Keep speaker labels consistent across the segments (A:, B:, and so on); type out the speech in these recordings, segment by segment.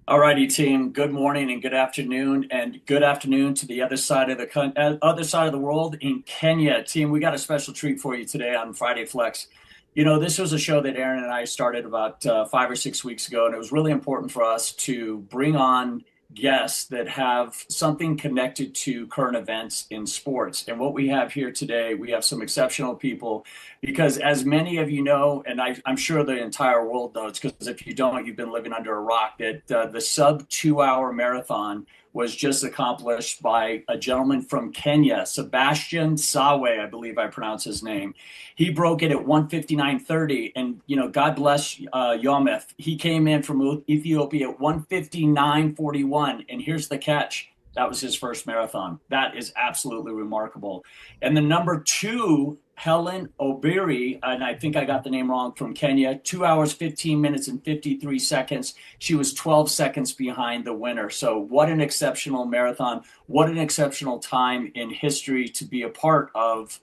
A: All righty, team. Good morning and good afternoon to the other side of the world in Kenya. Team, we got a special treat for you today on Friday Flex. You know, this was a show that Aaron and I started about 5 or 6 weeks ago, and it was really important for us to bring on guests that have something connected to current events in sports. And what we have here today, we have some exceptional people because as many of you know, and I'm sure the entire world knows, because if you don't, you've been living under a rock, that the sub 2 hour marathon was just accomplished by a gentleman from Kenya, Sebastian Sawe, I believe I pronounce his name. He broke it at 1:59:30, and you know, God bless Yometh. He came in from Ethiopia at 1:59:41, and here's the catch: that was his first marathon. That is absolutely remarkable. And the number two, Helen Obiri, and I think I got the name wrong, from Kenya, 2 hours, 15 minutes, and 53 seconds. She was 12 seconds behind the winner. So, what an exceptional marathon. What an exceptional time in history to be a part of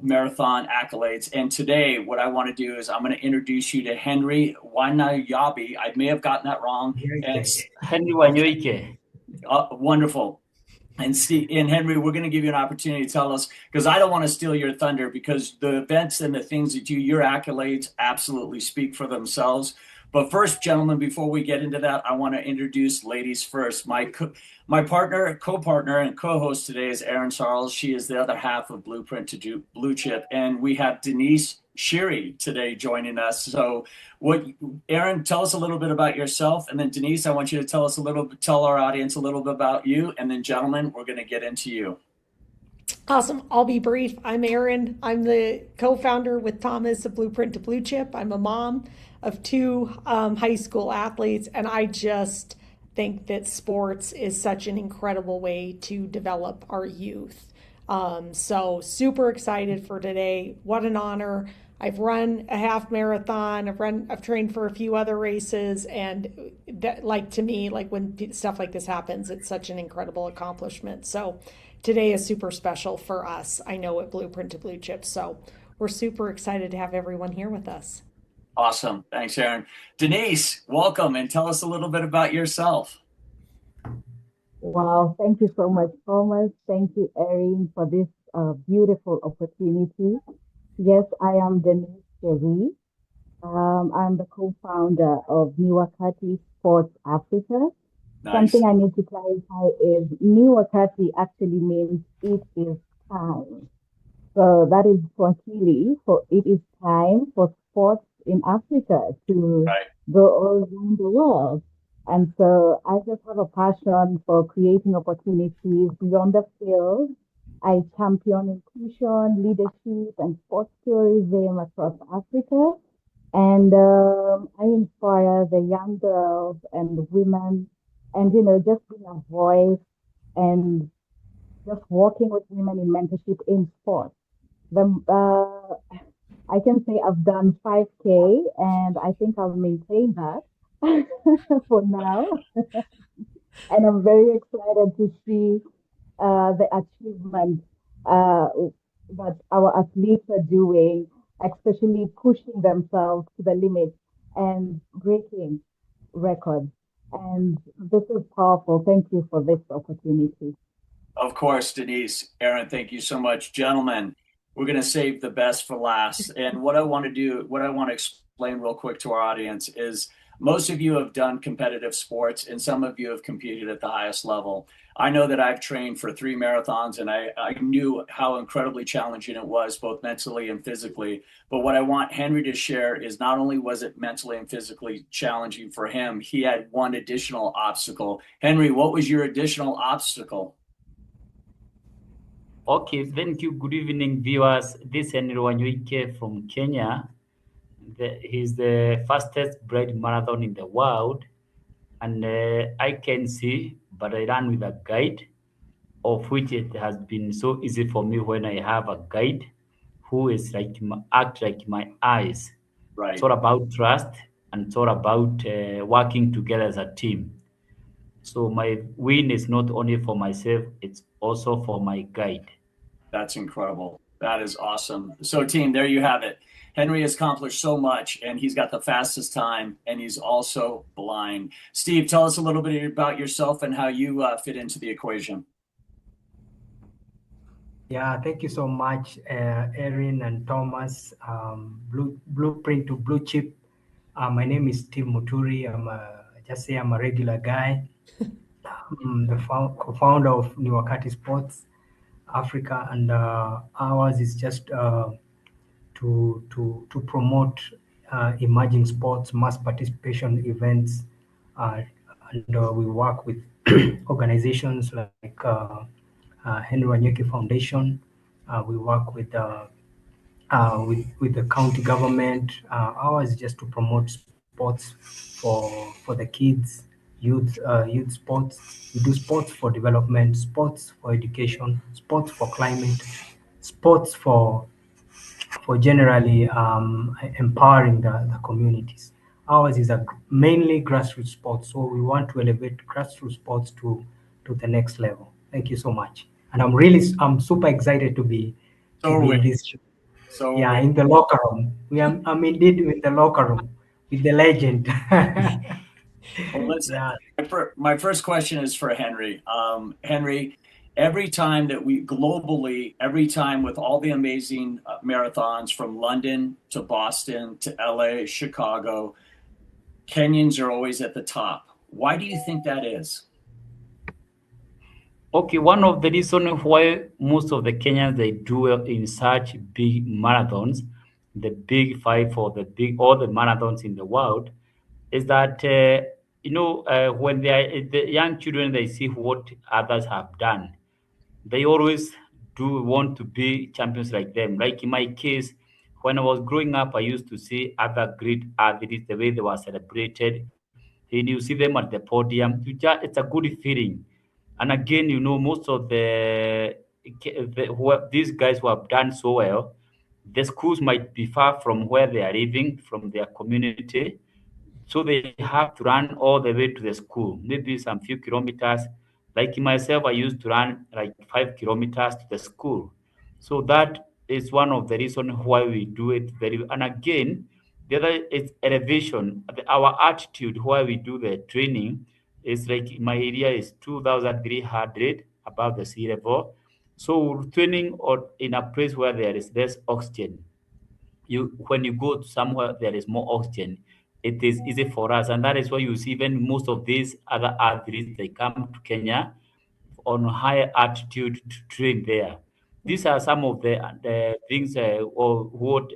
A: marathon accolades. And today, what I want to do is I'm going to introduce you to Henry Wanyoike. I may have gotten that wrong. And
B: Henry Wanyoike.
A: wonderful. And Steve and Henry, we're going to give you an opportunity to tell us, because I don't want to steal your thunder, because the events and the things that your accolades absolutely speak for themselves. But first, gentlemen, before we get into that, I want to introduce ladies first. My partner, co-partner, and co-host today is Erin Charles. She is the other half of Blueprint to Bluechip, and we have Denyse Cherie today joining us. So, Erin, tell us a little bit about yourself, and then Denyse, I want you to tell our audience a little bit about you, and then, gentlemen, we're going to get into you.
C: Awesome. I'll be brief. I'm Erin. I'm the co-founder with Thomas of Blueprint to Bluechip. I'm a mom of two high school athletes, and I just think that sports is such an incredible way to develop our youth. So super excited for today. What an honor. I've run a half marathon. I've trained for a few other races, and that, like, to me, like when stuff like this happens, it's such an incredible accomplishment. So today is super special for us. I know at Blueprint to Bluechip. So we're super excited to have everyone here with us.
A: Awesome. Thanks, Erin. Denyse, welcome, and tell us a little bit about yourself.
D: Wow, thank you so much, Thomas. Thank you, Erin, for this beautiful opportunity. Yes, I am Denise Cherie. I'm the co-founder of Ni-Wakati Sports Africa. Something
A: Nice.
D: I need to clarify is Ni-Wakati actually means it is time. So that is Swahili for it is time for sports in Africa to
A: Right.
D: go all around the world. And so I just have a passion for creating opportunities beyond the field. I champion inclusion, leadership, and sports tourism across Africa. And I inspire the young girls and women, and just being a voice and just working with women in mentorship in sports. The I can say I've done 5K, and I think I'll maintain that for now. And I'm very excited to see the achievement uh, that our athletes are doing, especially pushing themselves to the limit and breaking records. And this is powerful. Thank you for this opportunity.
A: Of course, Denyse. Erin, thank you so much. Gentlemen, we're going to save the best for last. And what I want to explain real quick to our audience is most of you have done competitive sports and some of you have competed at the highest level. I know that I've trained for 3 marathons, and I knew how incredibly challenging it was, both mentally and physically. But what I want Henry to share is not only was it mentally and physically challenging for him, he had one additional obstacle. Henry, what was your additional obstacle?
B: Okay, thank you. Good evening, viewers. This is Henry Wanyoike from Kenya. He's the fastest bread marathon in the world, and I can see, but I ran with a guide, of which it has been so easy for me when I have a guide who is act like my eyes. It's
A: Right.
B: all about trust, and it's all about working together as a team. So my win is not only for myself; it's also for my guide.
A: That's incredible. That is awesome. So, team, there you have it. Henry has accomplished so much, and he's got the fastest time, and he's also blind. Steve, tell us a little bit about yourself and how you fit into the equation.
E: Yeah, thank you so much, Erin and Thomas. Blueprint to Bluechip. My name is Steve Muturi. I'm a regular guy. I'm the co-founder of Ni-Wakati Sports Africa, and ours is just to promote emerging sports, mass participation events, and we work with organizations like Henry Wanyoike Foundation. We work with the county government. Ours is just to promote sports for the kids, youth sports. We do sports for development, sports for education, sports for climate, sports for generally empowering the communities. Ours is a mainly grassroots sports, so we want to elevate grassroots sports to the next level. Thank you so much, and I'm super excited to be in this show.
A: So
E: Yeah, in the locker room. I'm indeed in the locker room with the legend.
A: well, listen,
E: Yeah.
A: my first question is for Henry. Henry, every time that we globally, every time with all the amazing marathons from London to Boston to LA, Chicago, Kenyans are always at the top. Why do you think that is?
B: Okay, one of the reasons why most of the Kenyans they do well in such big marathons, the big five for all the marathons in the world, is that when they are the young children they see what others have done, they always do want to be champions like them. Like in my case, when I was growing up, I used to see other great athletes the way they were celebrated. And you see them at the podium. It's a good feeling. And again, most of these guys who have done so well, the schools might be far from where they are living, from their community. So they have to run all the way to the school, maybe some few kilometers. Like myself, I used to run like 5 kilometers to the school. So that is one of the reasons why we do it very well. And again, the other is elevation. Our altitude where we do the training is like my area is 2,300 above the sea level. So training or in a place where there is less oxygen, when you go to somewhere there is more oxygen, it is easy for us, and that is why you see even most of these other athletes they come to Kenya on higher altitude to train there. These are some of the things or what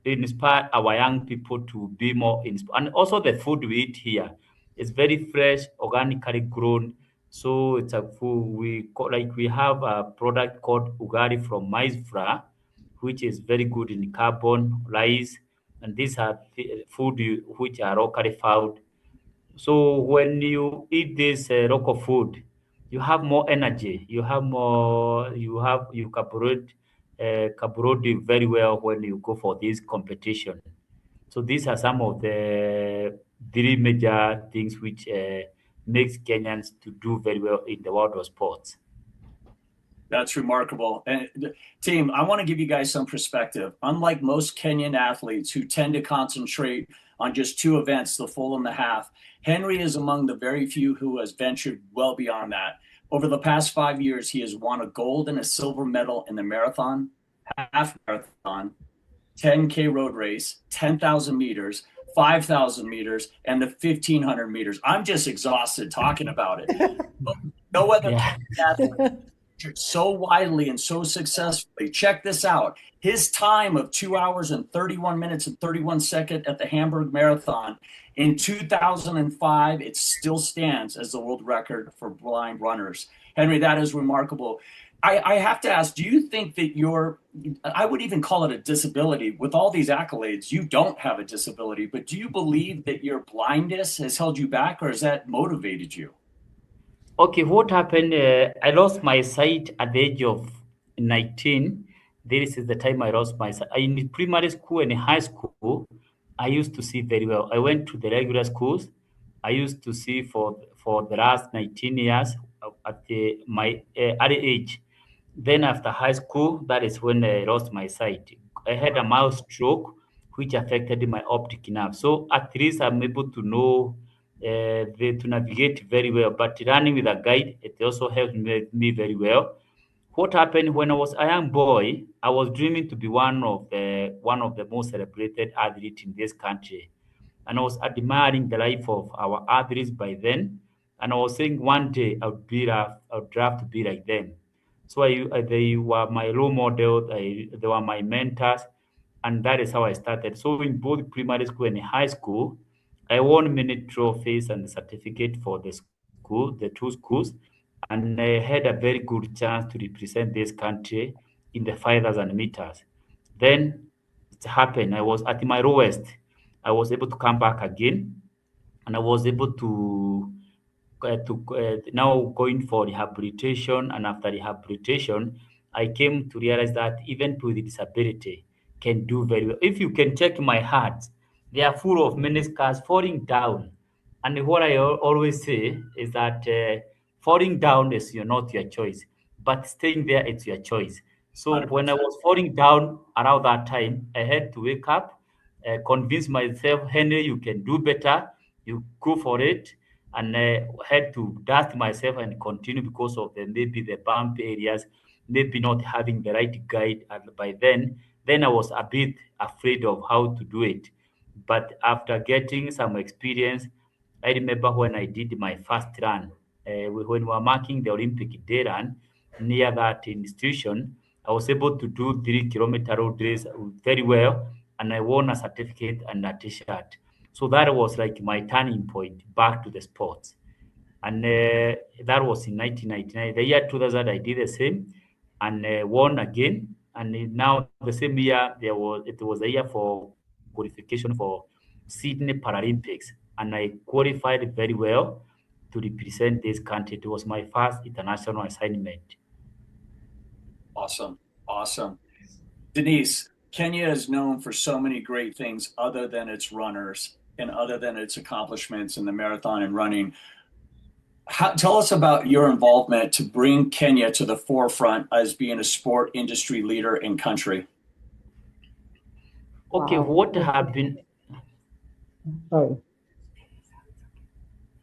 B: inspire our young people to be more inspired. And also the food we eat here is very fresh, organically grown. So it's a food we have a product called ugali from maize flour, which is very good in carbon, rice, and these are food which are locally found. So when you eat this local food, you have more energy. You have more. You carburate very well when you go for this competition. So these are some of the three major things which makes Kenyans to do very well in the world of sports.
A: That's remarkable. And team, I want to give you guys some perspective. Unlike most Kenyan athletes who tend to concentrate on just two events, the full and the half, Henry is among the very few who has ventured well beyond that. Over the past 5 years, he has won a gold and a silver medal in the marathon, half marathon, 10K road race, 10,000 meters, 5,000 meters, and the 1,500 meters. I'm just exhausted talking about it. No other athlete so widely and so successfully. Check this out. His time of 2 hours and 31 minutes and 31 seconds at the Hamburg Marathon in 2005, it still stands as the world record for blind runners. Henry, that is remarkable. I have to ask, do you think that I would even call it a disability, with all these accolades, you don't have a disability, but do you believe that your blindness has held you back, or has that motivated you?
B: Okay, what happened? I lost my sight at the age of 19. This is the time I lost my sight. In primary school and in high school, I used to see very well. I went to the regular schools. I used to see for the last 19 years at my early age. Then after high school, that is when I lost my sight. I had a mild stroke, which affected my optic nerve. So at least I'm able to know to navigate very well. But running with a guide, it also helped me very well. What happened when I was a young boy? I was dreaming to be one of the most celebrated athletes in this country, and I was admiring the life of our athletes by then. And I was saying one day I would love to be like them. So they were my role model. They were my mentors, and that is how I started. So in both primary school and high school, I won many trophies and certificate for the two schools, and I had a very good chance to represent this country in the 5,000 meters. Then it happened. I was at my lowest. I was able to come back again, and I was able to now going for rehabilitation. And after rehabilitation, I came to realize that even with disability can do very well. If you can check my heart, they are full of many scars falling down. And what I always say is that falling down is not your choice, but staying there it's your choice. So when I
A: 100%.
B: was falling down around that time, I had to wake up, convince myself, Henry, you can do better. You go for it, and I had to dust myself and continue because of maybe the bump areas, maybe not having the right guide. And by then I was a bit afraid of how to do it. But after getting some experience, I remember when I did my first run, when we were marking the Olympic day run near that institution, I was able to do 3 kilometer road race very well, and I won a certificate and a T-shirt. So that was like my turning point back to the sports. And that was in 1999. The year 2000, I did the same and won again. And now the same year, it was a year for qualification for Sydney Paralympics, and I qualified very well to represent this country. It was my first international assignment.
A: Awesome. Awesome. Denyse, Kenya is known for so many great things other than its runners and other than its accomplishments in the marathon and running. Tell us about your involvement to bring Kenya to the forefront as being a sport industry leader in country.
B: Okay,
D: Wow.
B: what have been
D: Sorry.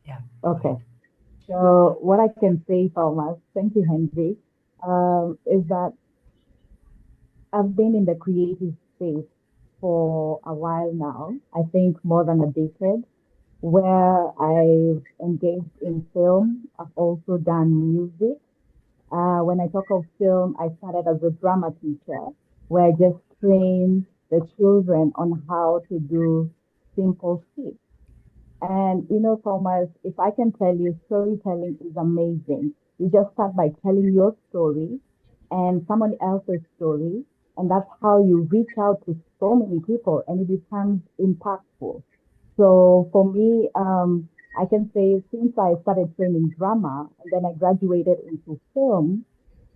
E: Yeah.
D: Okay. So what I can say, Thomas, thank you, Henry, is that I've been in the creative space for a while now. I think more than a decade, where I've engaged in film. I've also done music. When I talk of film, I started as a drama teacher, where I just trained the children on how to do simple skits. And Thomas, if I can tell you, storytelling is amazing. You just start by telling your story and someone else's story, and that's how you reach out to so many people and it becomes impactful. So for me, I can say since I started training drama and then I graduated into film,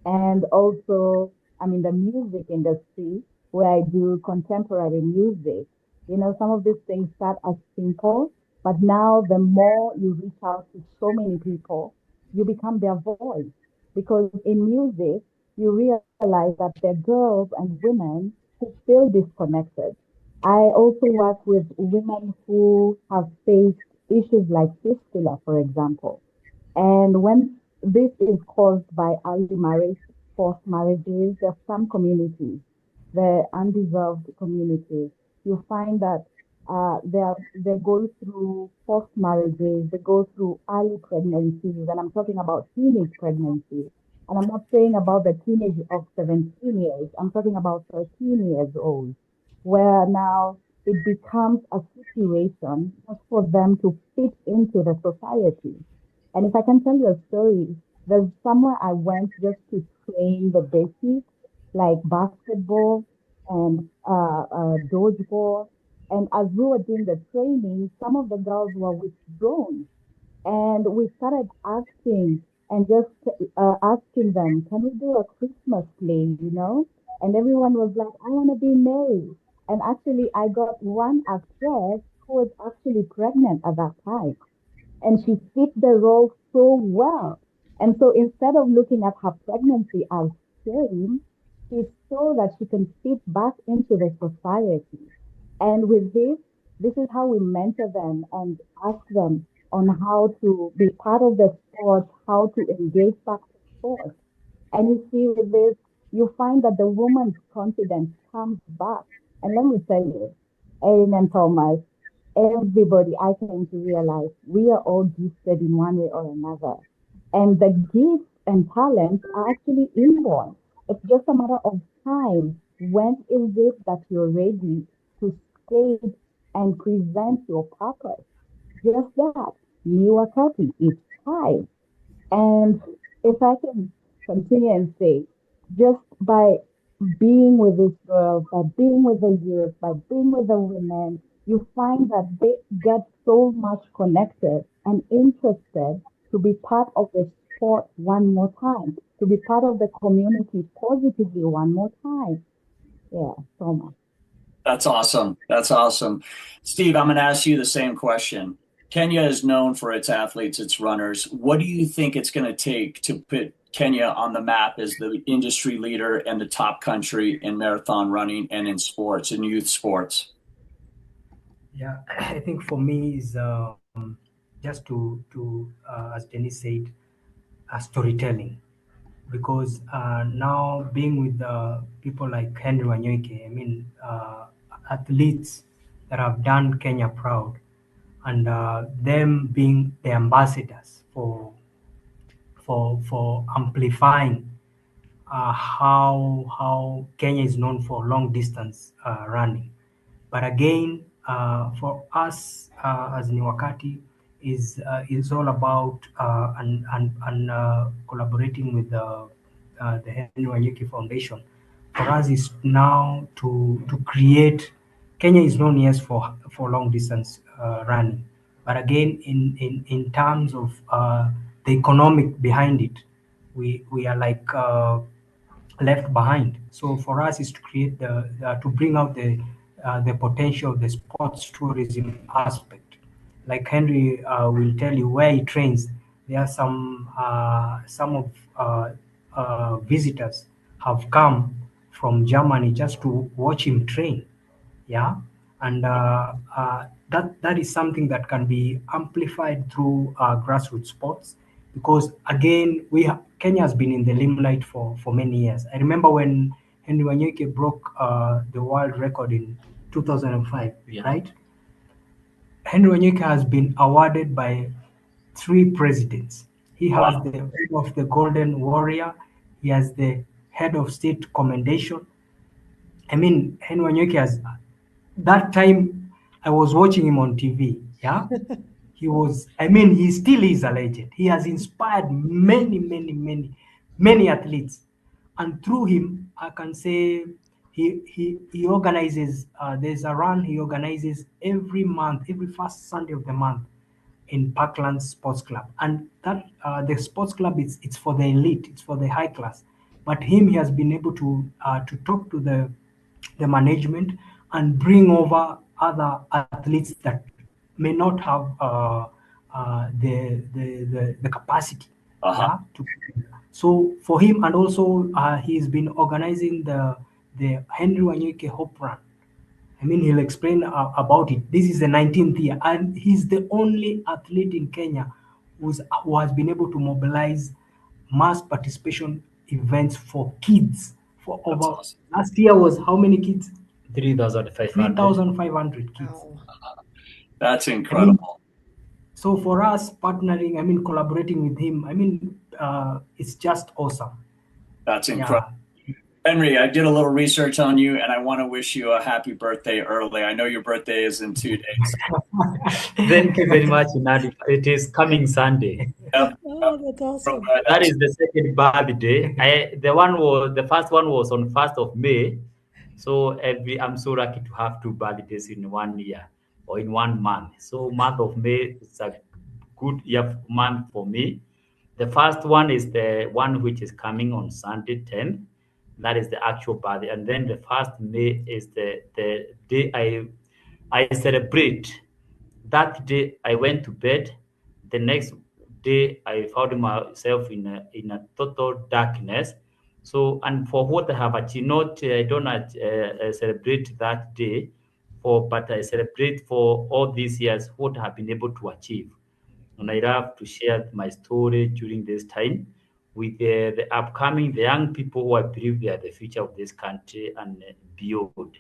D: and also I'm in the music industry where I do contemporary music. Some of these things start as simple, but now the more you reach out to so many people, you become their voice. Because in music, you realize that there are girls and women who feel disconnected. I also work with women who have faced issues like fistula, for example. And when this is caused by early marriage, forced marriages, there are some communities, the undeserved communities, you find that they go through forced marriages, they go through early pregnancies, and I'm talking about teenage pregnancies. And I'm not saying about the teenage of 17 years, I'm talking about 13 years old, where now it becomes a situation just for them to fit into the society. And if I can tell you a story, there's somewhere I went just to train the basics, like basketball and dodgeball. And as we were doing the training, some of the girls were withdrawn. And we started asking and just asking them, can we do a Christmas play? And everyone was like, I want to be Mary. And actually, I got one actress who was actually pregnant at that time and she fit the role so well. And so instead of looking at her pregnancy as shame is so that she can fit back into the society. And with this is how we mentor them and ask them on how to be part of the sport, how to engage back to sport. And you see, with this, you find that the woman's confidence comes back. And let me tell you, Erin and Thomas, everybody, I came to realize we are all gifted in one way or another. And the gifts and talents are actually inborn. It's just a matter of time. When is it that you're ready to state and present your purpose? Just that. Ni-Wakati, it's time. And if I can continue and say, just by being with this girl, by being with the youth, by being with the women, you find that they get so much connected and interested to be part of the sport one more time, to be part of the community positively one more time. Yeah, so much.
A: That's awesome. That's awesome. Steve, I'm going to ask you the same question. Kenya is known for its athletes, its runners. What do you think it's going to take to put Kenya on the map as the industry leader and the top country in marathon running and in sports, in youth sports?
E: Yeah, I think for me is just to as Denyse said, storytelling. Because now being with people like Henry Wanyoike, I mean, athletes that have done Kenya proud, and them being the ambassadors for amplifying how Kenya is known for long distance running. But again, for us as Ni-Wakati is all about and collaborating with the Henry Wanyoike Foundation. For us is now to create. Kenya is known, yes, for long distance running, but again in terms of the economic behind it, we are like left behind. So for us is to create to bring out the potential of the sports tourism aspect. Like Henry will tell you where he trains, there are some of visitors have come from Germany just to watch him train. Yeah, and that is something that can be amplified through grassroots sports, because again Kenya has been in the limelight for many years. I remember when Henry Wanyoike broke the world record in 2005,
B: Yeah.
E: right? Henry Wanyoike has been awarded by 3 presidents. He has the head of the Golden Warrior, he has the head of state commendation. I mean, Henry Wanyoike has, that time I was watching him on TV. Yeah, he was. I mean, he still is a legend. He has inspired many athletes, and through him, I can say he organizes. There's a run he organizes every month, every first Sunday of the month in Parkland Sports Club, and that the sports club it's for the elite, it's for the high class. But he has been able to talk to the management and bring over other athletes that may not have the capacity.
A: Uh-huh.
E: Yeah, so for him, and also he's been organizing the Henry Wanyoike Hope Run. I mean, he'll explain about it. This is the 19th year, and he's the only athlete in Kenya who has been able to mobilize mass participation events for kids. For
A: That's
E: over
A: awesome.
E: last year was how many kids?
B: 3,500.
E: 3,500 kids.
C: Wow.
A: That's
E: I mean,
A: incredible.
E: so for us partnering, I mean, collaborating with him, I mean, it's just awesome.
A: That's
E: Yeah.
A: incredible. Henry, I did a little research on you, and I want to wish you a happy birthday early. I know your birthday is in 2 days.
B: Thank you very much, Nadi. It is coming Sunday.
A: Yep.
C: Oh, that's awesome.
B: That is the second birthday. The first one was on 1st of May. So I'm so lucky to have 2 birthdays in 1 year or in 1 month. So month of May is a good month for me. The first one is the one which is coming on Sunday 10th. That is the actual birthday. And then the 1st May is the day I celebrate. That day I went to bed. The next day I found myself in a total darkness. So, and for what I have achieved, not I don't celebrate that day, but I celebrate for all these years what I have been able to achieve. And I love to share my story during this time with the upcoming, the young people who I believe they are the future of this country and beyond.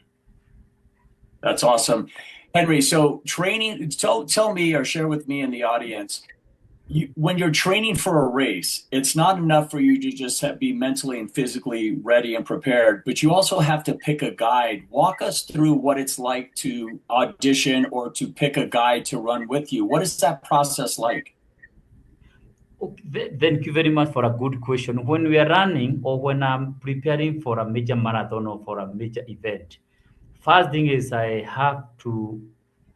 A: That's awesome. Henry, so training, tell me or share with me and the audience, when you're training for a race, it's not enough for you to just be mentally and physically ready and prepared, but you also have to pick a guide. Walk us through what it's like to audition or to pick a guide to run with you. What is that process like?
B: Okay, thank you very much for a good question. When we are running or when I'm preparing for a major marathon or for a major event, first thing is I have to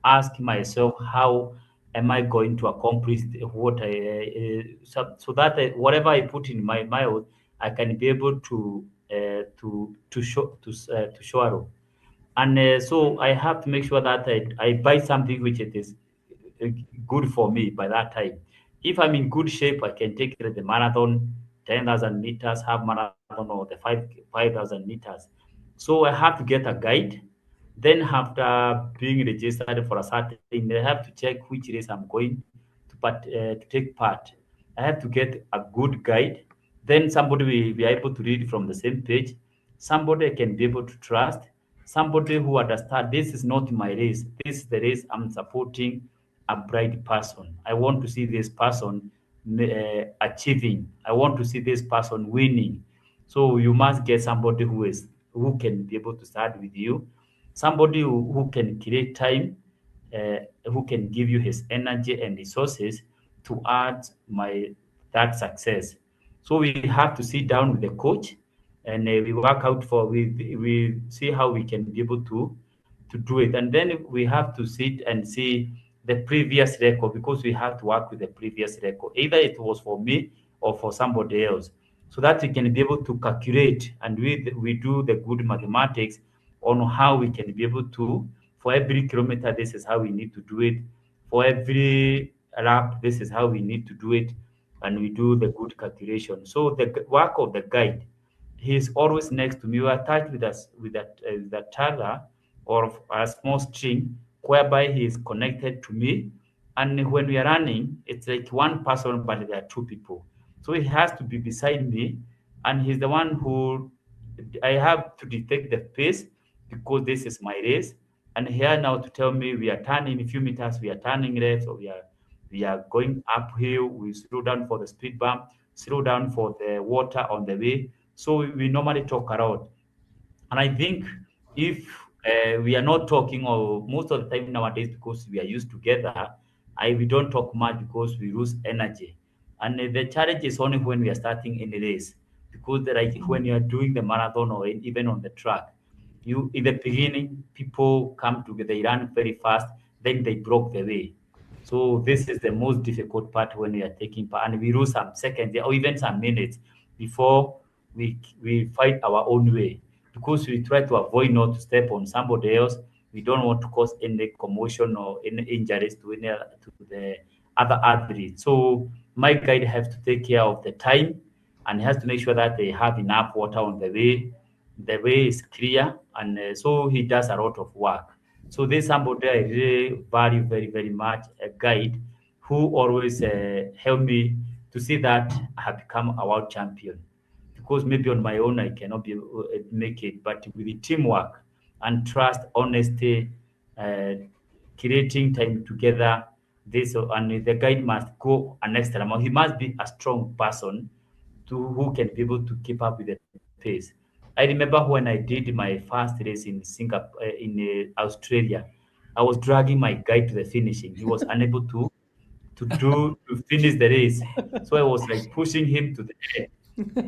B: ask myself how am I going to accomplish what so that whatever I put in my mouth, I can be able to show. And so I have to make sure that I buy something which it is uh, good for me by that time. If I'm in good shape, I can take the marathon, 10,000 meters, half marathon, or the 5,000 meters. So I have to get a guide. Then after being registered for a certain, I have to check which race I'm going to take part. I have to get a good guide. Then somebody will be able to read from the same page. Somebody I can be able to trust. Somebody who understands this is not my race. This is the race I'm supporting a bright person. I want to see this person achieving. I want to see this person winning. So you must get somebody who can be able to start with you, somebody who can create time, who can give you his energy and resources to add my that success. So we have to sit down with the coach, and we work out for we see how we can be able to do it, and then we have to sit and see the previous record because we have to work with the previous record. Either it was for me or for somebody else, so that we can be able to calculate and we do the good mathematics on how we can be able to, for every kilometer, this is how we need to do it. For every lap, this is how we need to do it. And we do the good calculation. So the work of the guide, he is always next to me. We are attached with that tether or a small string whereby he is connected to me. And when we are running, it's like one person, but there are two people. So he has to be beside me, and he's the one who I have to detect the pace because this is my race. And here now to tell me we are turning a few meters, we are turning left, or we are going uphill, we slow down for the speed bump, slow down for the water on the way. So we normally talk around. And I think if we are not talking, or most of the time nowadays, because we are used together, we don't talk much because we lose energy. And the challenge is only when we are starting any race, because like when you are doing the marathon or even on the track, you in the beginning people come together, they run very fast, then they broke the way. So this is the most difficult part when we are taking part, and we lose some seconds or even some minutes before we fight our own way because we try to avoid not to step on somebody else. We don't want to cause any commotion or any injuries to the other athletes. So my guide has to take care of the time, and he has to make sure that they have enough water on the way. The way is clear, and so he does a lot of work. So this somebody I really value very, very much, a guide who always help me to see that I have become a world champion. Because maybe on my own I cannot make it, but with the teamwork and trust, honesty, uh, creating time together, this and the guide must go an extra mile. He must be a strong person who can be able to keep up with the pace. I remember when I did my first race in Singapore, in Australia, I was dragging my guide to the finishing. He was unable to finish the race, so I was like pushing him to the end.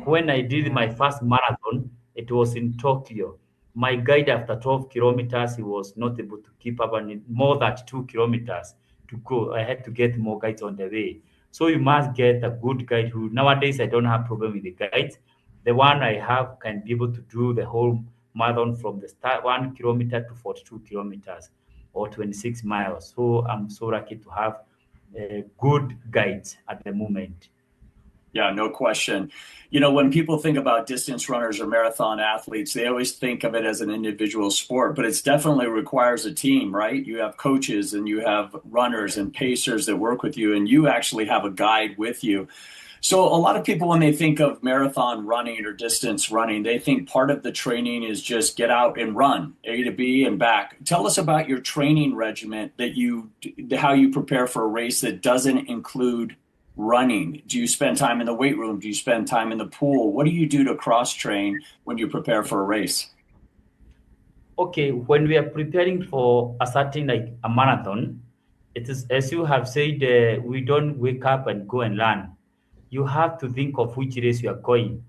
B: When I did my first marathon, it was in Tokyo. My guide, after 12 kilometers, he was not able to keep up, and more than 2 kilometers to go. I had to get more guides on the way. So you must get a good guide who nowadays I don't have problem with the guides. The one I have can be able to do the whole marathon from the start 1 kilometer to 42 kilometers or 26 miles. So I'm so lucky to have good guides at the moment.
A: Yeah, no question. You know, when people think about distance runners or marathon athletes, they always think of it as an individual sport, but it's definitely requires a team, right? You have coaches and you have runners and pacers that work with you, and you actually have a guide with you. So a lot of people, when they think of marathon running or distance running, they think part of the training is just get out and run A to B and back. Tell us about your training regimen how you prepare for a race that doesn't include running. Do you spend time in the weight room? Do you spend time in the pool? What do you do to cross train when you prepare for a race?
B: Okay, when we are preparing for a certain like a marathon, it is as you have said, we don't wake up and go and run. You have to think of which race you are going.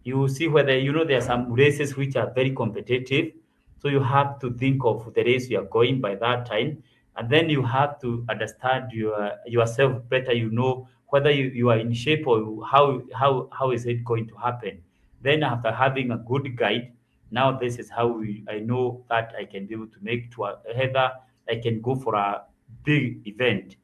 B: You see whether there are some races which are very competitive, so you have to think of the race you are going by that time, and then you have to understand yourself better. You know whether you are in shape or how is it going to happen. Then after having a good guide, now this is how I know that I can be able to make to either I can go for a big event.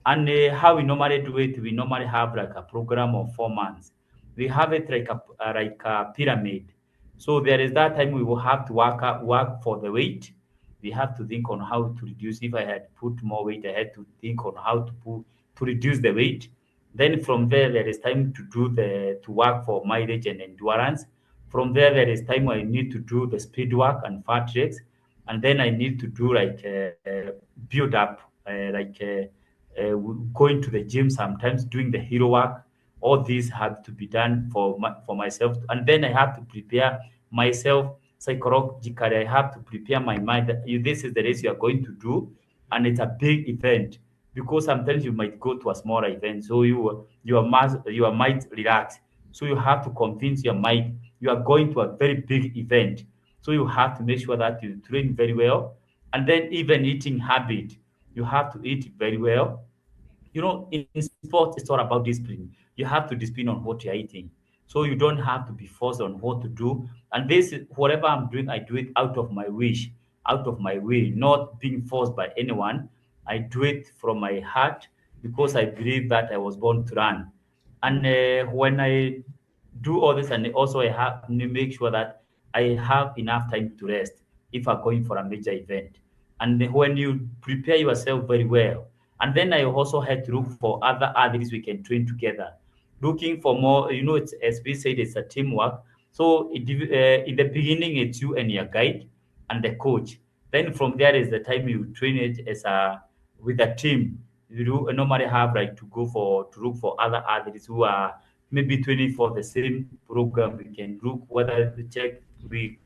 B: And how we normally do it, we normally have like a program of 4 months. We have it like a pyramid. So there is that time we will have to work for the weight. We have to think on how to reduce. If I had put more weight, I had to think on how to reduce the weight. Then from there is time to work for mileage and endurance. From there is time I need to do the speed work and fat race, and then I need to do like build up, going to the gym sometimes, doing the hero work. All these have to be done for myself, and then I have to prepare myself psychologically. I have to prepare my mind that this is the race you are going to do, and it's a big event, because sometimes you might go to a smaller event, so your mind relax. So you have to convince your mind you are going to a very big event. So you have to make sure that you train very well, and then even eating habit, you have to eat very well. In sports, it's all about discipline. You have to discipline on what you're eating. So you don't have to be forced on what to do. And this is whatever I'm doing, I do it out of my wish, out of my will, not being forced by anyone. I do it from my heart because I believe that I was born to run. And when I do all this, and also I have to make sure that I have enough time to rest if I'm going for a major event. And when you prepare yourself very well, and then I also had to look for other athletes we can train together, looking for more. It's as we said, it's a teamwork. So in the beginning, it's you and your guide and the coach. Then from there is the time you train it as a with a team. You do normally have like to look for other athletes who are maybe training for the same program. We can look whether we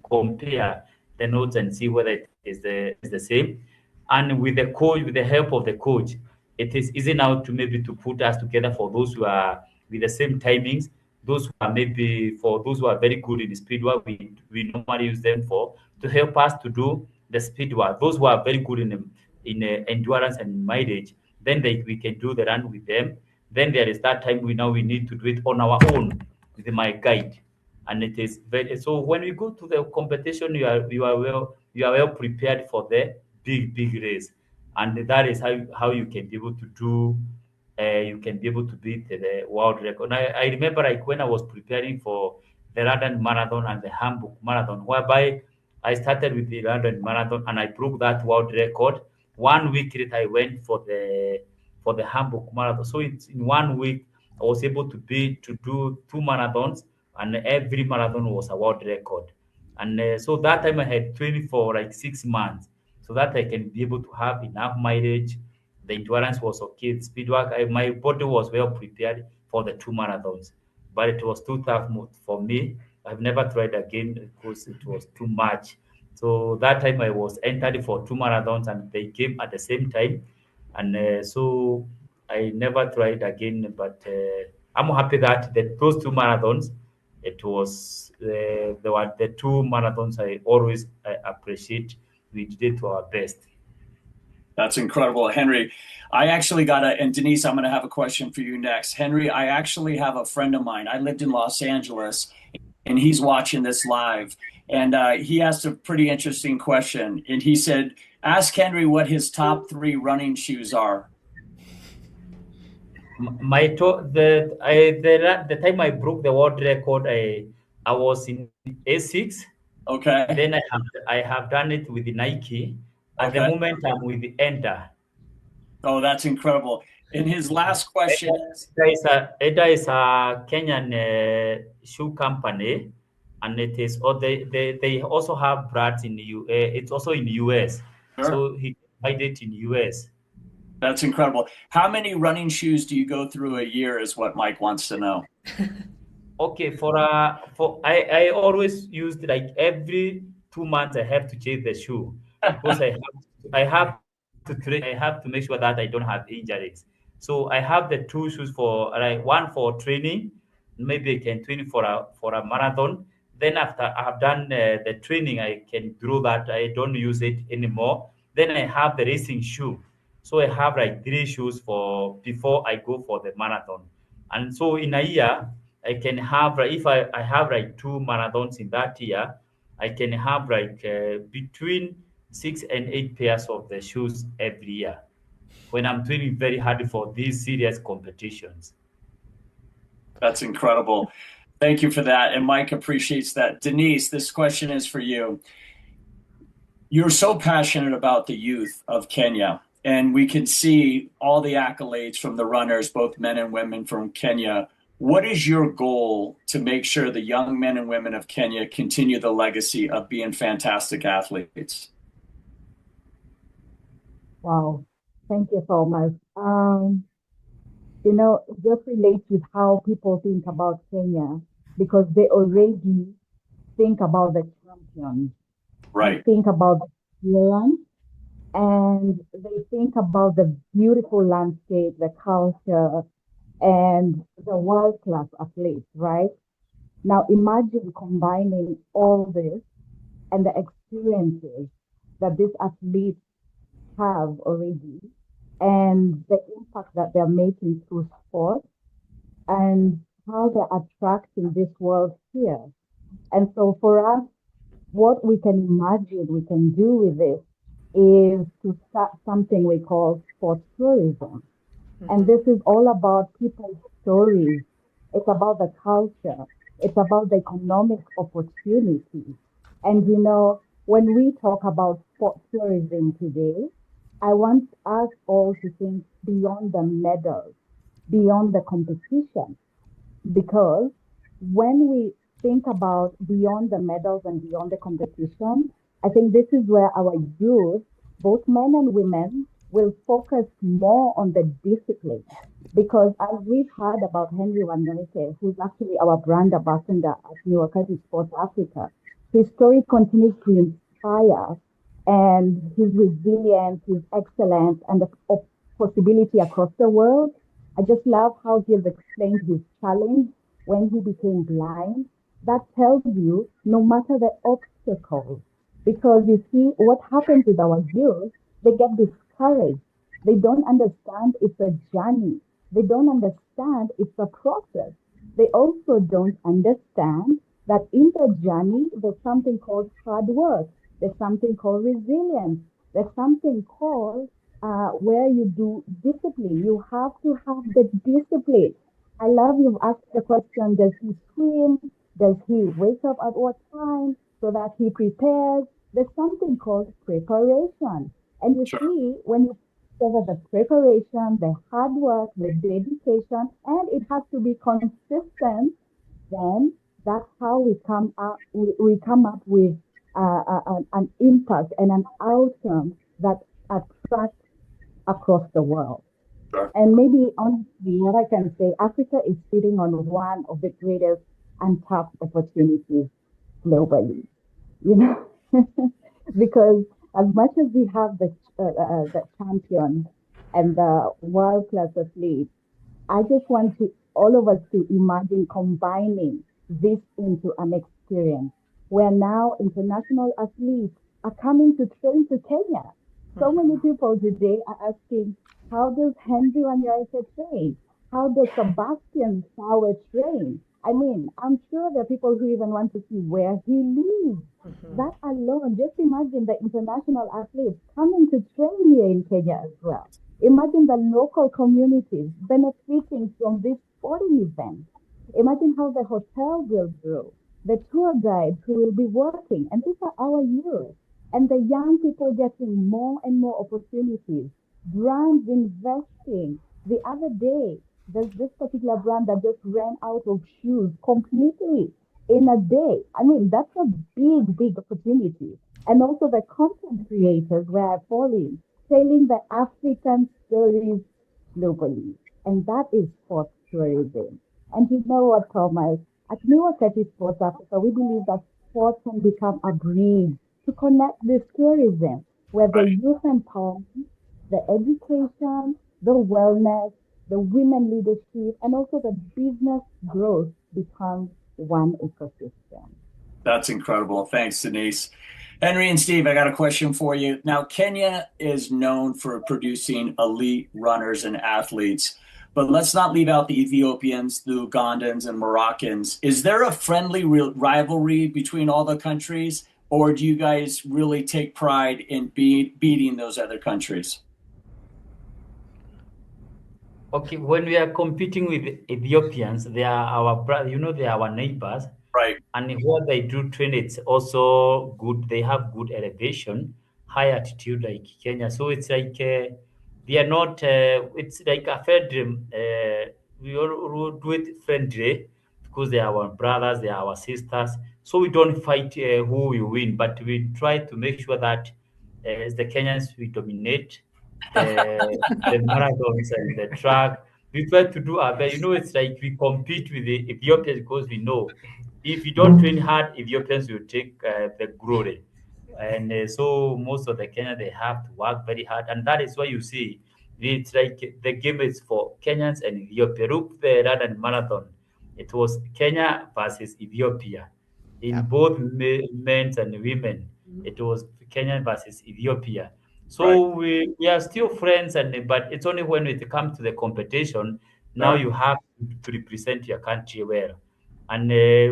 B: compare the notes and see whether it is the same. And with the coach, with the help of the coach, it is easy now to maybe to put us together for those who are with the same timings. Those who are maybe for those who are very good in speed work, we normally use them for to help us to do the speed work. Those who are very good in endurance and mileage, then we can do the run with them. Then there is that time we need to do it on our own with my guide, and it is very so. When we go to the competition, you are well prepared for the big race, and that is how you can be able to do. You can be able to beat the world record. I remember like when I was preparing for the London Marathon and the Hamburg Marathon, whereby I started with the London Marathon and I broke that world record. 1 week later, I went for the Hamburg Marathon. So it's in 1 week I was able to do two marathons, and every marathon was a world record. And so that time I had training for like 6 months, so that I can be able to have enough mileage. The endurance was okay. The speed work, my body was well prepared for the two marathons, but it was too tough for me. I've never tried again because it was too much. So that time I was entered for two marathons, and they came at the same time, and so I never tried again. But I'm happy that those two marathons, it was they were the two marathons I always appreciate. We did it to our best.
A: That's incredible, Henry. I actually and Denyse, I'm going to have a question for you next. Henry, I actually have a friend of mine. I lived in Los Angeles, and he's watching this live. And he asked a pretty interesting question. And he said, ask Henry what his top 3 running shoes are.
B: The time I broke the world record, I was in A6.
A: Okay.
B: Then I have done it with the Nike. At the
A: Okay.
B: moment, I'm with the Enter.
A: Oh, that's incredible. And his last question is,
B: Enter is a Kenyan shoe company, and it is. Or they also have brands in the It's also in the US.
A: sure,
B: So he made it in US.
A: that's incredible. How many running shoes do you go through a year is what Mike wants to know.
B: Okay, for I always used like every 2 months I have to change the shoe because I have to train. I have to make sure that I don't have injuries. So I have the two shoes for like one for training. Maybe I can train for a marathon. Then after I have done the training, I can do that. I don't use it anymore. Then I have the racing shoe. So I have like three shoes for before I go for the marathon. And so in a year, I can have like, if I have like two marathons in that year, I can have like between 6 and 8 pairs of the shoes every year when I'm training very hard for these serious competitions.
A: That's incredible. Thank you for that. And Mike appreciates that. Denyse, this question is for you. You're so passionate about the youth of Kenya, and we can see all the accolades from the runners, both men and women from Kenya. What is your goal to make sure the young men and women of Kenya continue the legacy of being fantastic athletes?
D: Wow. Thank you so much. It just relates with how people think about Kenya because they already think about the champions. They
A: Right.
D: think about the experience and they think about the beautiful landscape, the culture, and the world-class athletes, right? Now imagine combining all this and the experiences that these athletes have already and the impact that they're making through sport and how they're attracting this world here. And so for us, what we can imagine we can do with this is to start something we call sports tourism. And this is all about people's stories. It's about the culture. It's about the economic opportunities. And when we talk about sport tourism today, I want us all to think beyond the medals, beyond the competition, because when we think about beyond the medals and beyond the competition, I think this is where our youth, both men and women, will focus more on the discipline. Because as we've heard about Henry Wanyoike, who's actually our brand ambassador at Ni-Wakati Sports Africa, his story continues to inspire and his resilience, his excellence, and the possibility across the world. I just love how he has explained his challenge when he became blind. That tells you no matter the obstacles, because you see what happens with our youth, they get discouraged. They don't understand it's a journey. They don't understand it's a process. They also don't understand that in the journey, there's something called hard work. There's something called resilience. There's something called where you do discipline. You have to have the discipline. I love you've asked the question, does he swim? Does he wake up at what time so that he prepares? There's something called preparation. And you
A: Sure.
D: see, when you discover the preparation, the hard work, the dedication, and it has to be consistent, then that's how we come up with an impact and an outcome that attracts across the world.
A: Sure.
D: And maybe honestly, what I can say, Africa is sitting on one of the greatest untapped opportunities globally. Because as much as we have the champion and the world-class athletes, I just want all of us to imagine combining this into an experience where now international athletes are coming to train to Kenya. So many people today are asking, how does Henry Wanyoike train? How does Sebastian Sauer train? I mean, I'm sure there are people who even want to see where he lives. That alone, just imagine the international athletes coming to train here in Kenya as well. Imagine the local communities benefiting from this sporting event. Imagine how the hotel will grow, the tour guides who will be working, and these are our youth, and the young people getting more and more opportunities, brands investing. The other day, there's this particular brand that just ran out of shoes completely in a day. I mean, that's a big, big opportunity. And also the content creators were falling, telling the African stories globally. And that is sports tourism. And you know what, Thomas? At Ni-Wakati Sports Africa, we believe that sport can become a bridge to connect this tourism, where the
A: Right.
D: youth empowerment, the education, the wellness, the women leadership, and also the business growth becomes one ecosystem.
A: That's incredible. Thanks, Denyse. Henry and Steve, I got a question for you. Now, Kenya is known for producing elite runners and athletes, but let's not leave out the Ethiopians, the Ugandans, and Moroccans. Is there a friendly rivalry between all the countries, or do you guys really take pride in beating those other countries?
B: Okay, when we are competing with Ethiopians, they are our brothers, they are our neighbors.
A: Right.
B: And what they do train, it's also good. They have good elevation, high altitude like Kenya. So it's like they are not. It's like a friend. We all do it friendly because they are our brothers, they are our sisters. So we don't fight who will win, but we try to make sure that as the Kenyans we dominate the marathons and the track. We try to do our best. It's like we compete with the Ethiopians because we know if you don't train hard, Ethiopians will take the glory. And so most of the Kenya, they have to work very hard. And that is why you see it's like the game is for Kenyans and Ethiopia. Look, the Rwandan marathon, it was Kenya versus Ethiopia. In both men and women, it was Kenya versus Ethiopia. So
A: Right.
B: we are still friends, but it's only when it comes to the competition, now
A: Sure.
B: you have to represent your country well. And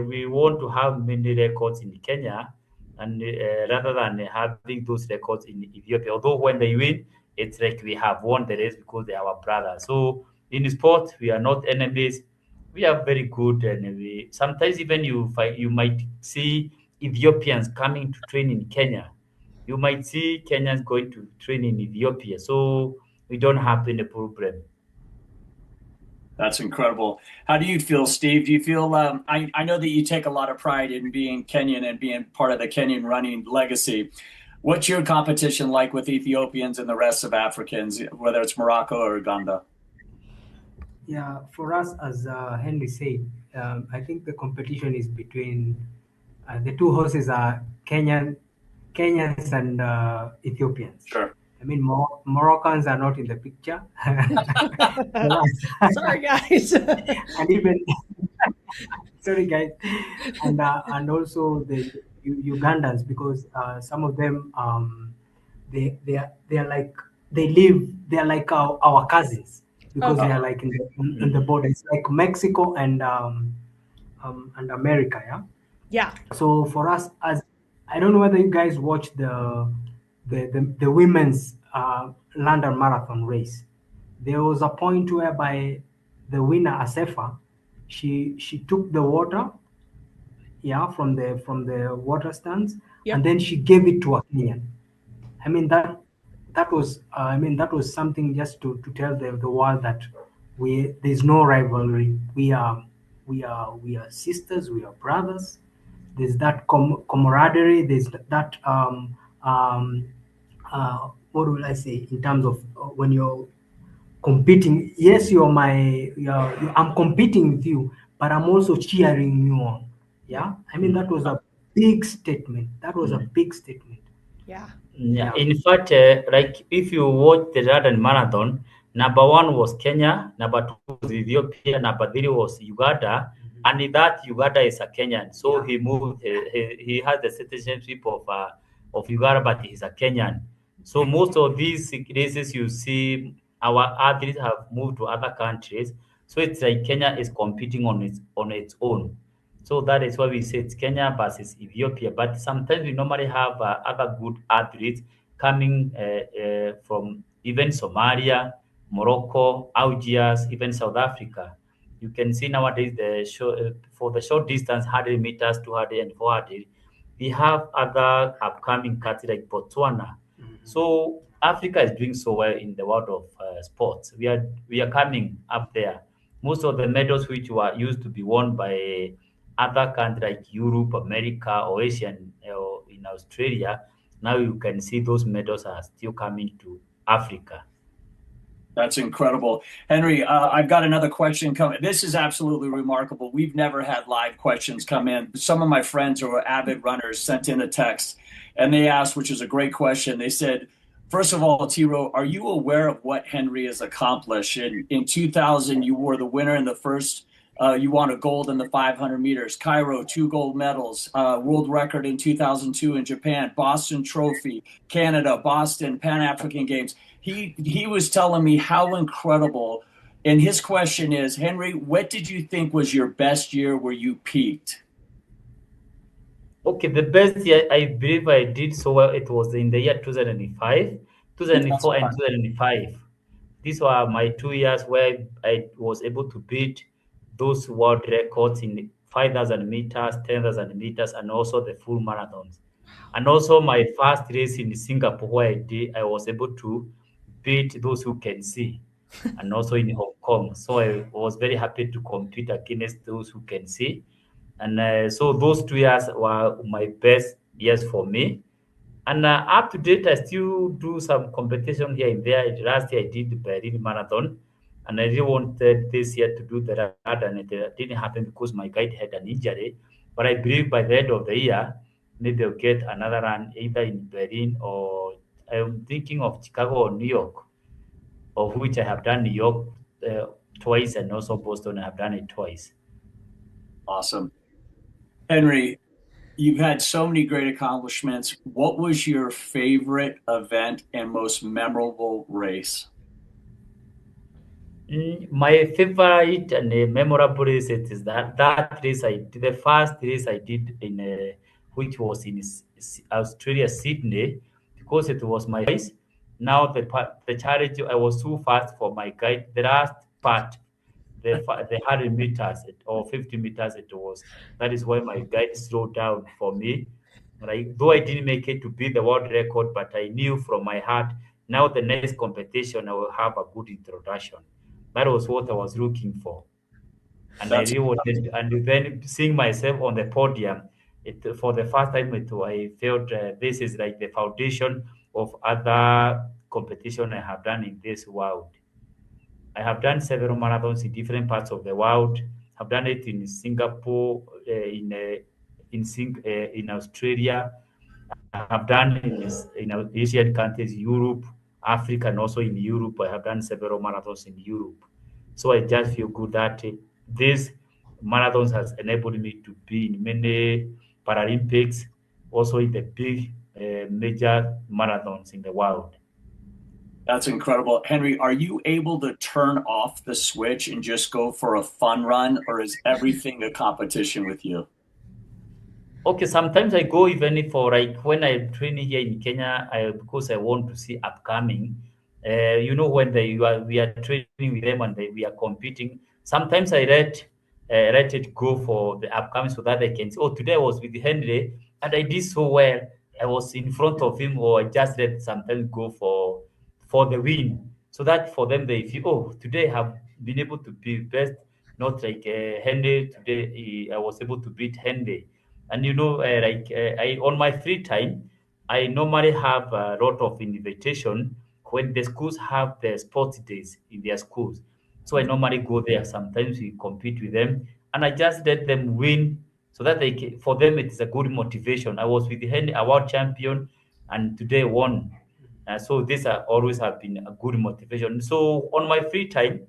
B: we want to have many records in Kenya, and rather than having those records in Ethiopia. Although when they win, it's like we have won the race because they are our brothers. So in sport, we are not enemies. We are very good, and we sometimes even you might see Ethiopians coming to train in Kenya. You might see Kenyans going to train in Ethiopia. So we don't have any problem.
A: That's incredible. How do you feel, Steve? Do you feel, I know that you take a lot of pride in being Kenyan and being part of the Kenyan running legacy. What's your competition like with Ethiopians and the rest of Africans, whether it's Morocco or Uganda?
E: Yeah, for us, as Henry said, I think the competition is between the two horses are Kenyans and Ethiopians.
A: Sure.
E: I mean, Moroccans are not in the picture.
C: Sorry, guys.
E: And even sorry, guys, and also the Ugandans, because some of them they are like they are like our cousins, because they
C: Okay.
E: are like in the border. It's like Mexico and America, yeah.
C: Yeah.
E: So for us, as I don't know whether you guys watch the women's London Marathon race. There was a point whereby the winner, Asefa, she took the water, yeah, from the water stands,
C: Yep.
E: and then she gave it to a Kenyan. I mean that was something just to tell the world that there's no rivalry. We are sisters. We are brothers. There's that camaraderie. There's that what will I say in terms of when you're competing. Yes, I'm competing with you, but I'm also cheering you on. Yeah, I mean that was a big statement. That was a big statement.
C: Yeah.
B: Yeah.
E: Yeah.
B: In fact, like if you watch the London Marathon, number one was Kenya, number two was Ethiopia, number three was Uganda, and in that Uganda is a Kenyan. So he moved. He has the citizenship of Uganda, but he's a Kenyan. So most of these races you see, our athletes have moved to other countries. So it's like Kenya is competing on its own. So that is why we say it's Kenya versus Ethiopia. But sometimes we normally have other good athletes coming from even Somalia, Morocco, Algiers, even South Africa. You can see nowadays for the short distance, 100 meters, 200 and 400, we have other upcoming countries like Botswana. So Africa is doing so well in the world of sports. We are coming up there. Most of the medals which were used to be won by other countries like Europe, America, or Asian, or in Australia, now you can see those medals are still coming to Africa.
A: That's incredible. Henry, I've got another question coming. This is absolutely remarkable. We've never had live questions come in. Some of my friends who are avid runners sent in a text and they asked, which is a great question. They said, first of all, Tiro, are you aware of what Henry has accomplished? In 2000, you were the winner in the first, you won a gold in the 500 meters. Cairo, 2 gold medals, world record in 2002 in Japan, Boston Trophy, Canada, Boston, Pan-African Games. He was telling me how incredible, and his question is, Henry, what did you think was your best year where you peaked?
B: Okay, the best year I believe I did so well, it was in the year 2005, 2004 and 2005. These were my 2 years where I was able to beat those world records in 5,000 meters, 10,000 meters, and also the full marathons. And also my first race in Singapore where I was able to beat those who can see, and also in Hong Kong. So I was very happy to compete against those who can see. And so those 2 years were my best years for me. And up to date, I still do some competition here and there. Last year, I did the Berlin Marathon, and I really wanted this year to do the run, and it didn't happen because my guide had an injury. But I believe by the end of the year, maybe I'll get another run either in Berlin or I'm thinking of Chicago or New York, of which I have done New York twice, and also Boston, I have done it twice.
A: Awesome. Henry, you've had so many great accomplishments. What was your favorite event and most memorable race?
B: My favorite and memorable race is that race I did, the first race I did in which was in Australia, Sydney, because it was my race. Now the challenge, I was too fast for my guide. The last part, the 100 meters or 50 meters, that is why my guide slowed down for me. Though I didn't make it to be the world record, but I knew from my heart, now the next competition I will have a good introduction. That was what I was looking for. And I really wanted, and then seeing myself on the podium, for the first time, I felt this is like the foundation of other competition I have done in this world. I have done several marathons in different parts of the world. I've done it in Singapore, in Australia. I have done in Asian countries, Europe, Africa, and also in Europe. I have done several marathons in Europe. So I just feel good that this marathons has enabled me to be in many Paralympics, also in the big major marathons in the world.
A: That's incredible. Henry, are you able to turn off the switch and just go for a fun run, or is everything a competition with you?
B: Okay, sometimes I go even for like when I'm training here in Kenya, because I want to see upcoming. When we are training with them and we are competing. Sometimes I let it go for the upcoming so that they can say, oh, today I was with Henry and I did so well. I was in front of him, or I just let sometimes go for the win, so that for them they feel, oh, today I have been able to be best, not like Henry today. I was able to beat Henry. And I on my free time, I normally have a lot of invitation when the schools have the sports days in their schools. So I normally go there. Sometimes we compete with them, and I just let them win, so that for them it is a good motivation. I was with Henry, a world champion, and today won. So these are always have been a good motivation. So on my free time,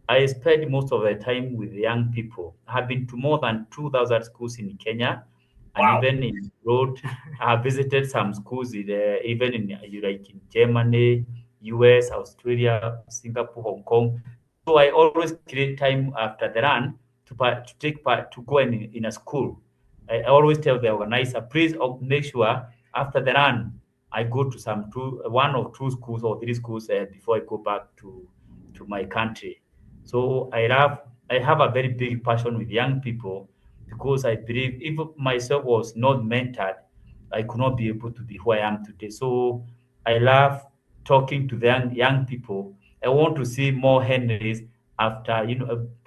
B: I spend most of the time with young people. I have been to more than 2,000 schools in Kenya, and
A: Wow.
B: even in road. I have visited some schools even in Germany, US, Australia, Singapore, Hong Kong. So I always create time after the run to take part, to go in a school. I always tell the organizer, please make sure after the run I go to one or two schools or three schools before I go back to my country. So I have a very big passion with young people because I believe if myself was not mentored, I could not be able to be who I am today. So I love talking to the young people. I want to see more Henrys after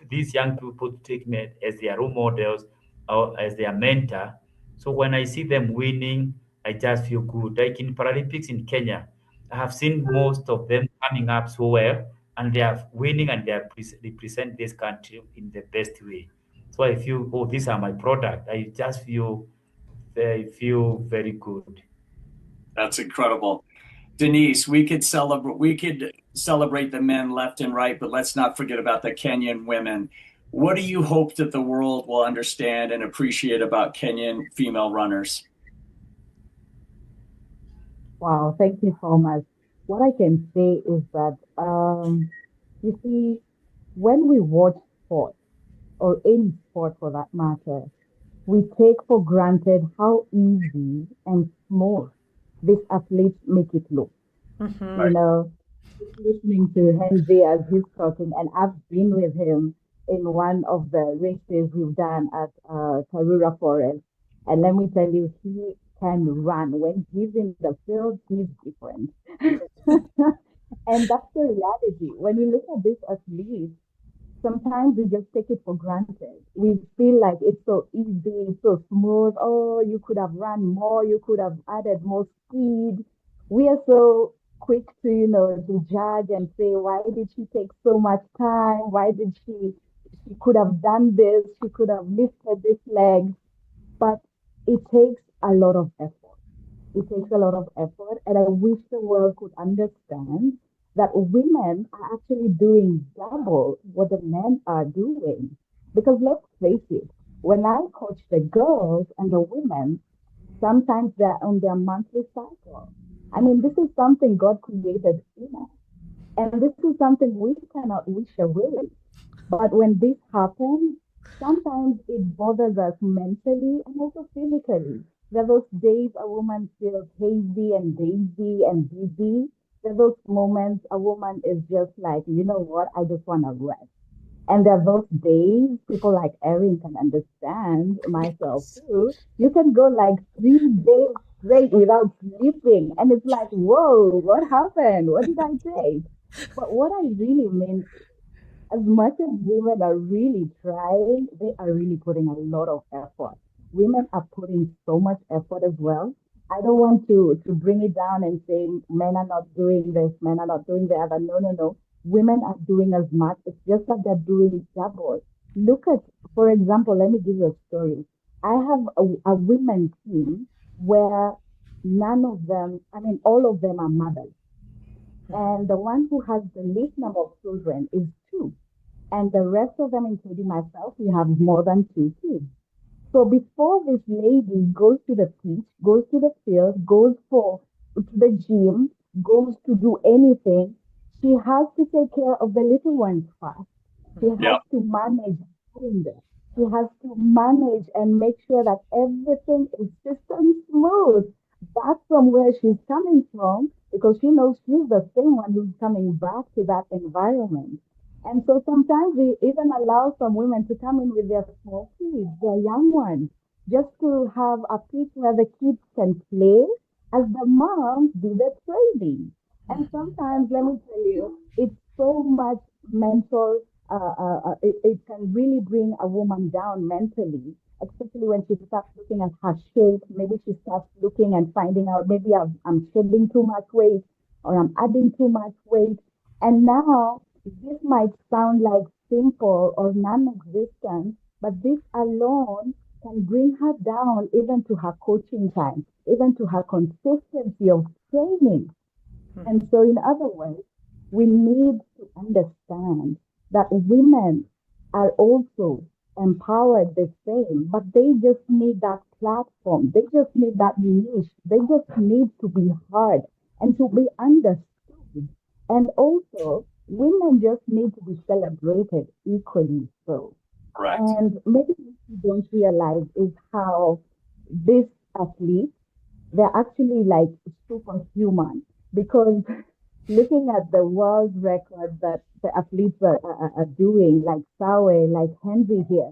B: these young people to take me as their role models or as their mentor. So when I see them winning, I just feel good. Like in Paralympics in Kenya, I have seen most of them coming up so well, and they are winning and they are represent this country in the best way. So I feel, oh, these are my product. I just feel very good.
A: That's incredible. Denyse, we could celebrate the men left and right, but let's not forget about the Kenyan women. What do you hope that the world will understand and appreciate about Kenyan female runners?
D: Wow, thank you so much. What I can say is that, you see, when we watch sport, or any sport for that matter, we take for granted how easy and smooth these athletes make it look. You
A: Right.
D: know, just listening to Henry as he's talking, and I've been with him in one of the races we've done at Karura Forest. And let me tell you, he can run. When he's in the field, he's different. And that's the reality. When we look at this athlete, sometimes we just take it for granted. We feel like it's so easy, so smooth. Oh, you could have run more, you could have added more speed. We are so quick to, to judge and say, why did she take so much time? Why did she could have done this, she could have lifted this leg. But it takes a lot of effort. It takes a lot of effort, and I wish the world could understand that women are actually doing double what the men are doing. Because let's face it, when I coach the girls and the women, sometimes they're on their monthly cycle. I mean, this is something God created in us, and this is something we cannot wish away. But when this happens, sometimes it bothers us mentally and also physically. There are those days a woman feels hazy and daisy and busy. There are those moments a woman is just like, you know what, I just want to rest. And there are those days, people like Erin can understand, myself too. You can go like 3 days straight without sleeping. And it's like, whoa, what happened? What did I take? But what I really mean, as much as women are really trying, they are really putting a lot of effort. Women are putting so much effort as well. I don't want to bring it down and say men are not doing this, men are not doing the other. No, no, no. Women are doing as much. It's just that they're doing double. Look at, for example, let me give you a story. I have a women team where none of them, I mean, all of them are mothers. And the one who has the least number of children is two. And the rest of them, including myself, we have more than two kids. So before this lady goes to the beach, goes to the field, goes to the gym, goes to do anything, she has to take care of the little ones first. She
A: Yeah.
D: has to manage calendar. She has to manage and make sure that everything is system smooth. That's from where she's coming from because she knows she's the same one who's coming back to that environment. And so sometimes we even allow some women to come in with their small kids, their young ones, just to have a place where the kids can play as the moms do the training. And sometimes, let me tell you, it's so much mental, it can really bring a woman down mentally, especially when she starts looking at her shape. Maybe she starts looking and finding out maybe I'm shedding too much weight or I'm adding too much weight. And now, this might sound like simple or non-existent, but this alone can bring her down even to her coaching time, even to her consistency of training. And so, in other words, we need to understand that women are also empowered the same, but they just need that platform. They just need that niche. They just need to be heard and to be understood. And also, women just need to be celebrated equally so.
A: Correct.
D: And maybe what you don't realize is how this athlete they're actually like superhuman because looking at the world record that the athletes are doing, like Sawe, like Henry here,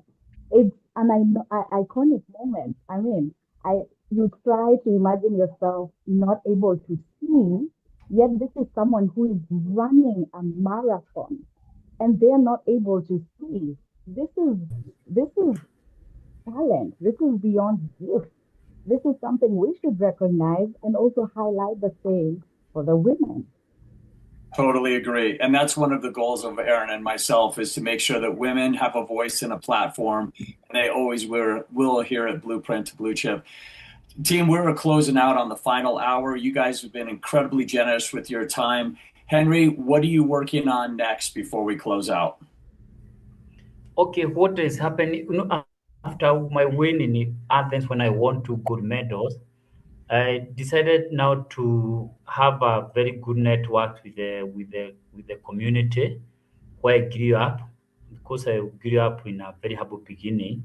D: it's an iconic moment. I mean, I you try to imagine yourself not able to see, yet this is someone who is running a marathon and they're not able to see. This is talent. This is beyond gift. This is something we should recognize and also highlight the same for the women.
A: Totally agree. And that's one of the goals of Aaron and myself is to make sure that women have a voice and a platform. And they always will here at Blueprint to Bluechip. Team, we're closing out on the final hour. You guys have been incredibly generous with your time. Henry, what are you working on next before we close out?
B: Okay, what is happening? After my win in Athens, when I won 2 gold medals, I decided now to have a very good network with the community where I grew up, because I grew up in a very humble beginning.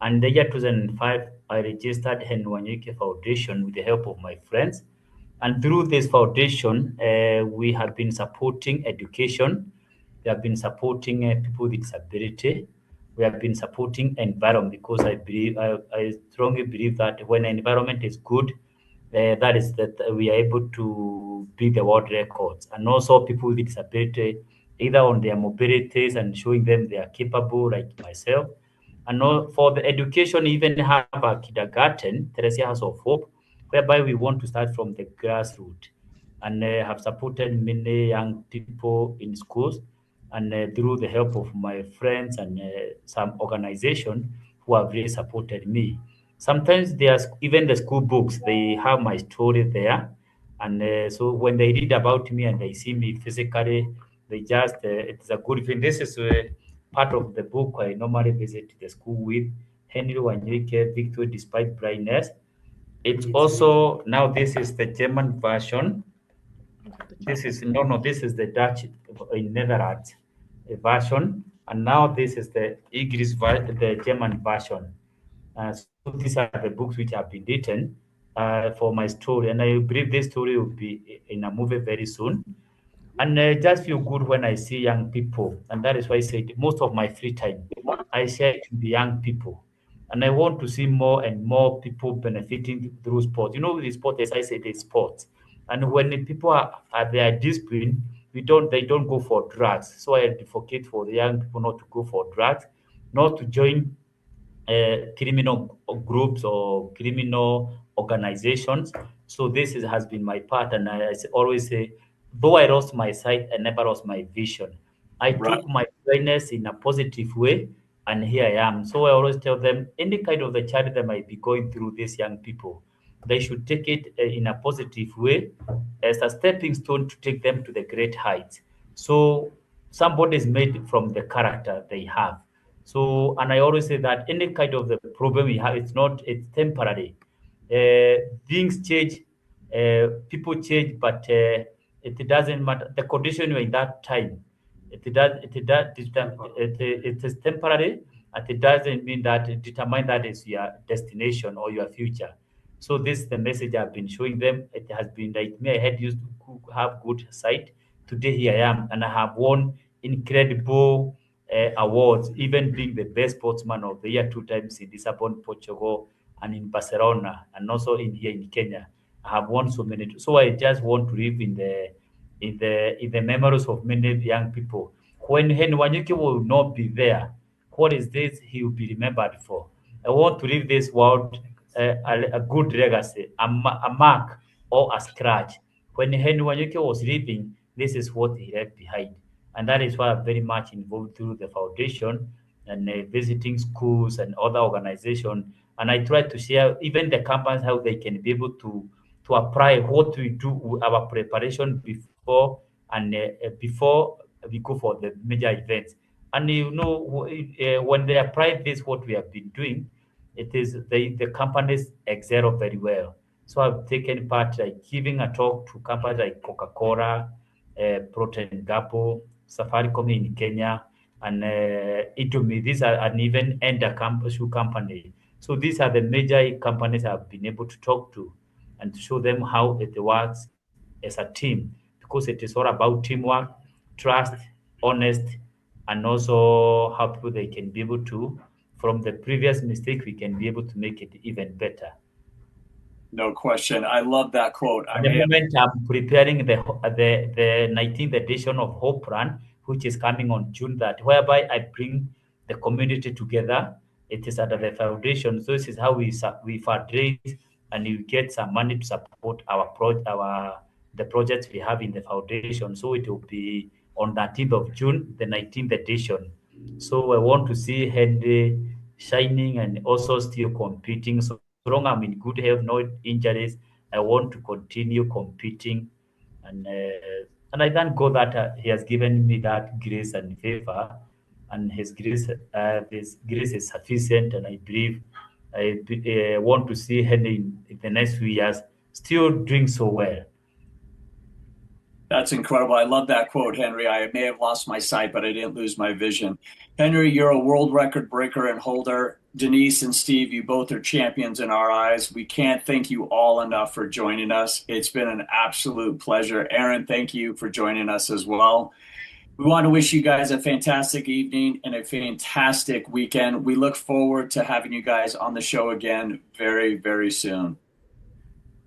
B: And the year 2005, I registered Ni-Wakati Foundation with the help of my friends. And through this foundation, we have been supporting education. We have been supporting people with disability. We have been supporting environment because I strongly believe that when environment is good, that is that we are able to beat the world records, and also people with disability, either on their mobilities and showing them they are capable, like myself. And for the education, even have a kindergarten, Teresa House of Hope, whereby we want to start from the grassroots and have supported many young people in schools, and through the help of my friends and some organization who have really supported me. Sometimes there's even the school books, they have my story there. And so when they read about me and they see me physically, they just, it's a good thing. This is part of the book I normally visit the school with, Henry Wanyoike, Victory Despite Blindness. It's also, now this is the German version. This is the Dutch in Netherlands version, and now this is the the German version. So these are the books which have been written for my story, and I believe this story will be in a movie very soon. And just feel good when I see young people, and that is why I said most of my free time I share it with the young people, and I want to see more and more people benefiting through sport. The sport, as I said, is sport, and when the people are they are disciplined, they don't go for drugs. So I advocate for the young people not to go for drugs, not to join criminal groups or criminal organizations. So has been my part, and always say, though I lost my sight, I never lost my vision. I
A: Right.
B: took my blindness in a positive way, and here I am. So I always tell them, any kind of the charity that might be going through these young people, they should take it in a positive way as a stepping stone to take them to the great heights. So somebody is made from the character they have. So, and I always say that any kind of the problem we have, it's temporary. Things change, people change, but it doesn't matter. The condition you're in that time, it is temporary, and it doesn't mean that it determine that is your destination or your future. So this is the message I've been showing them. It has been like me. I had used to have good sight. Today here I am, and I have won incredible awards, even being the best sportsman of the year 2 times in Lisbon, Portugal, and in Barcelona, and also in here in Kenya. I have won so many. So I just want to live in the memories of many young people. When Hen Wanyuki will not be there, what is this he will be remembered for? I want to leave this world a good legacy, a mark or a scratch. When Hen Wanyuki was leaving, this is what he left behind. And that is why I'm very much involved through the foundation and visiting schools and other organizations. And I try to share even the companies how they can be able to apply what we do, our preparation before and before we go for the major events. And when they apply this, what we have been doing, it is the companies excel very well. So I've taken part, like giving a talk to companies like Coca-Cola, Procter& and Gamble, Safaricom in Kenya, and Itomi. These are an even shoe company. So these are the major companies I've been able to talk to. and to show them how it works as a team, because it is all about teamwork, trust, honest, and also how people they can be able to, from the previous mistake, we can be able to make it even better.
A: No question. I love that quote.
B: At the moment, I'm preparing the 19th edition of Hope Run, which is coming on June that, whereby I bring the community together. It is under the foundation. So this is how we fundraise, and you get some money to support the projects we have in the foundation. So it will be on 19th of June, the 19th edition. So I want to see Henry shining and also still competing. So long I'm in good health, no injuries, I want to continue competing, and I thank God that He has given me that grace and favor, and His grace is sufficient, and I believe I want to see Him in the next few years still doing so well.
A: That's incredible. I love that quote, Henry. I may have lost my sight, but I didn't lose my vision. Henry, you're a world record breaker and holder. Denyse and Steve, you both are champions in our eyes. We can't thank you all enough for joining us. It's been an absolute pleasure. Aaron, thank you for joining us as well. We want to wish you guys a fantastic evening and a fantastic weekend. We look forward to having you guys on the show again very, very soon.